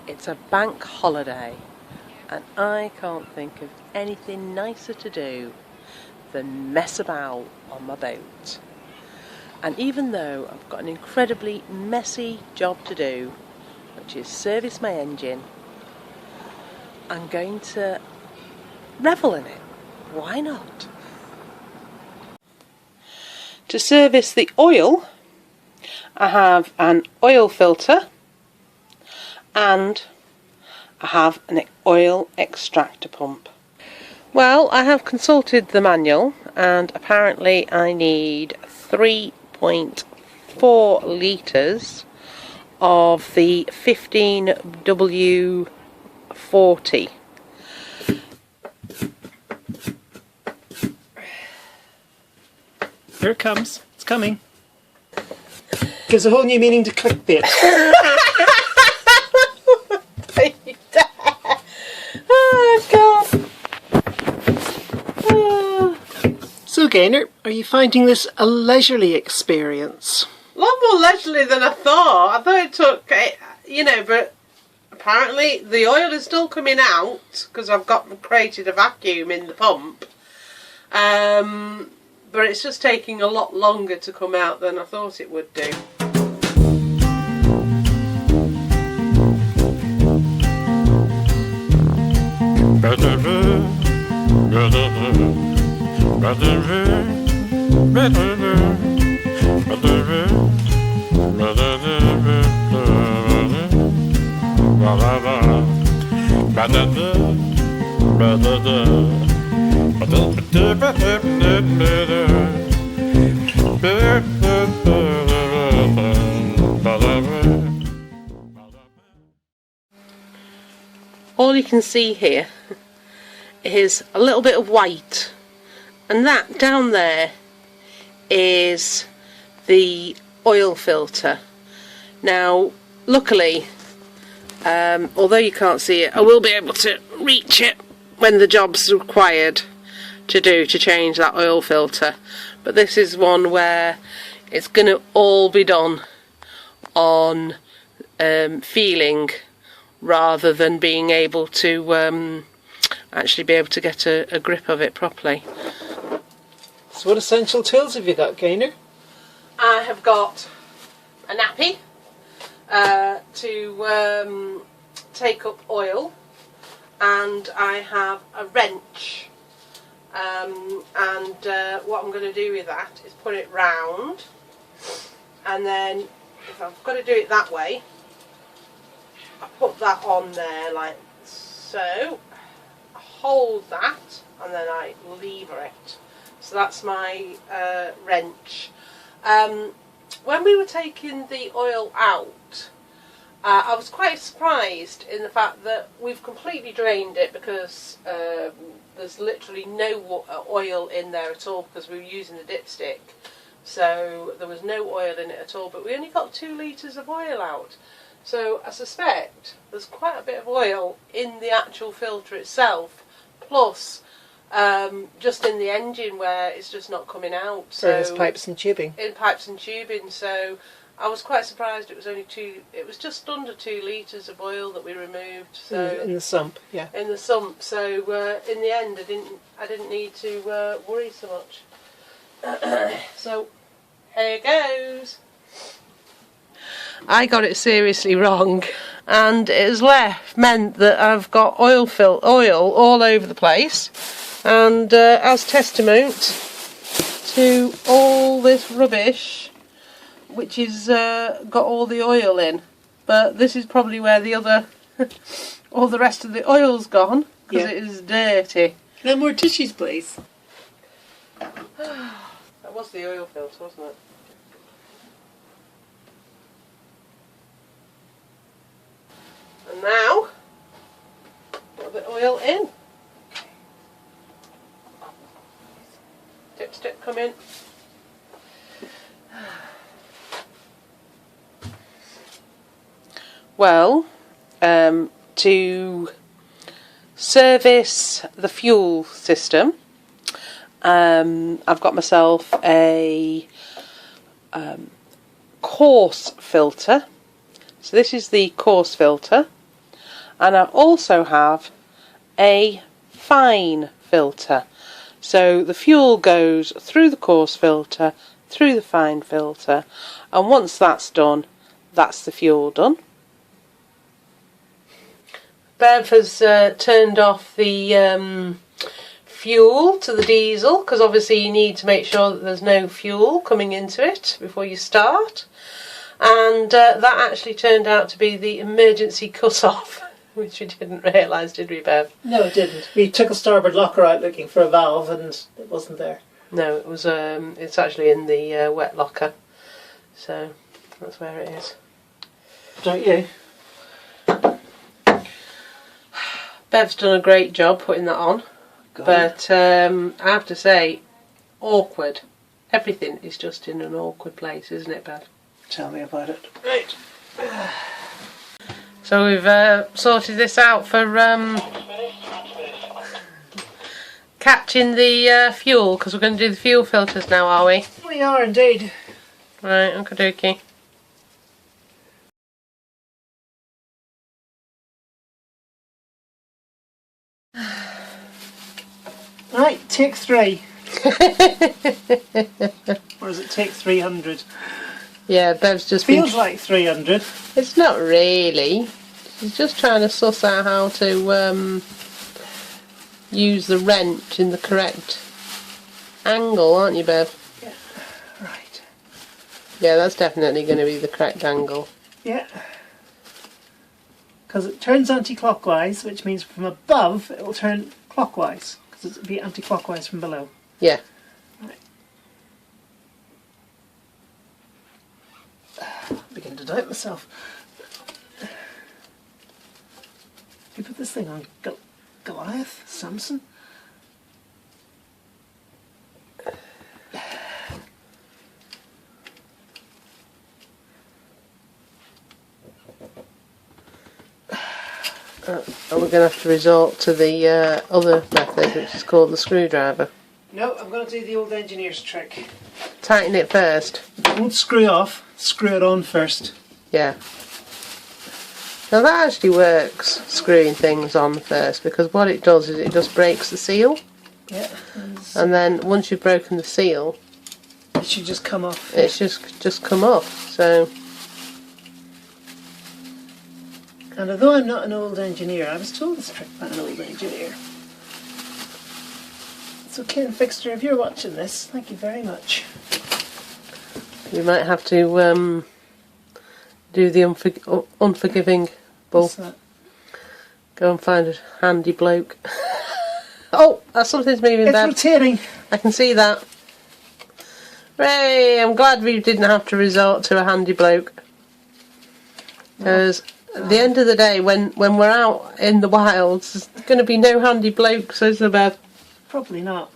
It's a bank holiday and I can't think of anything nicer to do than mess about on my boat. And even though I've got an incredibly messy job to do, which is service my engine, I'm going to revel in it. Why not? To service the oil, I have an oil filter and I have an oil extractor pump. Well, I have consulted the manual and apparently I need 3.4 litres of the 15W40. Here it comes. It's coming. Gives a whole new meaning to clickbait. Oh God. So Gaynor, are you finding this a leisurely experience? A lot more leisurely than I thought. I thought it took, but apparently the oil is still coming out because I've created a vacuum in the pump. But it's just taking a lot longer to come out than I thought it would do. All you can see here is a little bit of white, and that down there is the oil filter. Now luckily, although you can't see it, I will be able to reach it when the job's required to change that oil filter. But this is one where it's going to all be done on feeling rather than being able to actually be able to get a grip of it properly. So what essential tools have you got, Gaynor? I have got a nappy to take up oil, and I have a wrench, and what I'm going to do with that is put it round, and then if I've got to do it that way, I put that on there like so, I hold that and then I lever it. So that's my wrench. When we were taking the oil out, I was quite surprised in the fact that we've completely drained it because there's literally no oil in there at all because we were using the dipstick. So there was no oil in it at all, but we only got 2 litres of oil out. So I suspect there's quite a bit of oil in the actual filter itself, plus just in the engine where it's just not coming out. So there's pipes and tubing. In pipes and tubing, so I was quite surprised it was only it was just under 2 litres of oil that we removed. So in the sump, yeah. In the sump, so in the end I didn't need to worry so much. So here goes. I got it seriously wrong, and it has meant that I've got oil all over the place, and as testament to all this rubbish which is got all the oil in. But this is probably where the other all the rest of the oil's gone, because it is dirty. No more tissues, please. That was the oil filter, wasn't it? And now, put a bit of oil in. Dipstick come in. Well, to service the fuel system, I've got myself a coarse filter. So this is the coarse filter, and I also have a fine filter. So the fuel goes through the coarse filter, through the fine filter, and once that's done, that's the fuel done. Bev has turned off the fuel to the diesel, because obviously you need to make sure that there's no fuel coming into it before you start. And that actually turned out to be the emergency cut-off, which we didn't realise, did we, Bev? No, it didn't. We took a starboard locker out looking for a valve and it wasn't there. No, it was. It's actually in the wet locker, so that's where it is. Don't you? Bev's done a great job putting that on. But I have to say, awkward. Everything is just in an awkward place, isn't it, Bev? Tell me about it. Right. So we've sorted this out for catching the fuel, because we're going to do the fuel filters now, are we? We are indeed. Right, okie dokie. Right, take 3. Or is it take 300? Yeah, Bev's just Feels like 300. It's not really. She's just trying to suss out how to use the wrench in the correct angle, aren't you, Bev? Yeah, right. Yeah, that's definitely going to be the correct angle. Yeah. Because it turns anti-clockwise, which means from above it will turn clockwise. Because it'll be anti-clockwise from below. Yeah. Right. I'm beginning to doubt myself. You put this thing on Goliath? Samson? And we're going to have to resort to the other method, which is called the screwdriver. No, I'm going to do the old engineer's trick. Tighten it first. Don't screw off, screw it on first. Yeah. Now that actually works, screwing things on first, because what it does is it just breaks the seal. Yeah. And then once you've broken the seal, it should just come off. It's just come off. So. And although I'm not an old engineer, I was told this trick by an old engineer. So Ken Fixter, if you're watching this, thank you very much. You might have to do the unforgiving bull. What's that? Go and find a handy bloke. Oh, something's moving, Bev. It's rotating. I can see that. Hooray! I'm glad we didn't have to resort to a handy bloke. Because at the end of the day, when we're out in the wilds, there's going to be no handy blokes, is there, Bev? Probably not.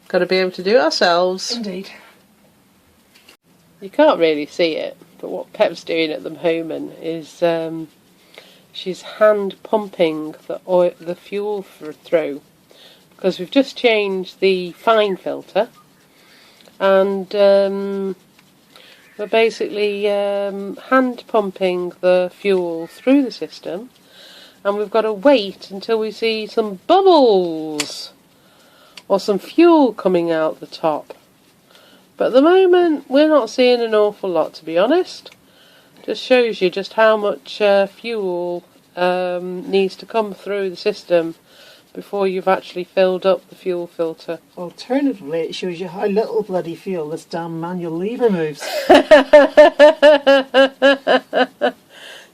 Got to be able to do it ourselves. Indeed. You can't really see it, but what Pep's doing at the moment is she's hand pumping the fuel through, because we've just changed the fine filter, and we're basically hand pumping the fuel through the system, and we've got to wait until we see some bubbles or some fuel coming out the top. But at the moment we're not seeing an awful lot, to be honest. Just shows you just how much fuel needs to come through the system before you've actually filled up the fuel filter. Alternatively, it shows you how little bloody fuel this damn manual lever moves.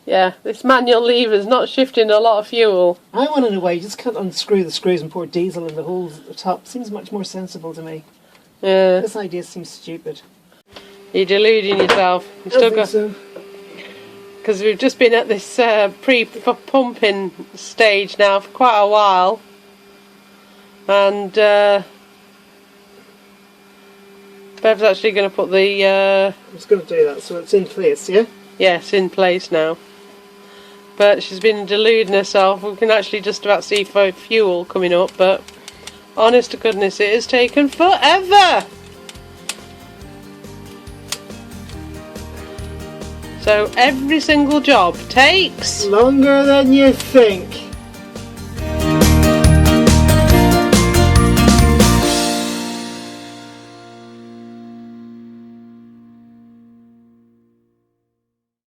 Yeah, this manual lever's not shifting a lot of fuel. I want to know why you just can't unscrew the screws and pour diesel in the holes at the top. Seems much more sensible to me. Yeah. This idea seems stupid. You're deluding yourself. You I still think got, so. because we've just been at this pre-pumping stage now for quite a while, and Bev's actually going to put the I was going to do that, so it's in place, yeah? yes, in place now. But she's been deluding herself. We can actually just about see fuel coming up, but honest to goodness, it has taken forever. So every single job takes longer than you think.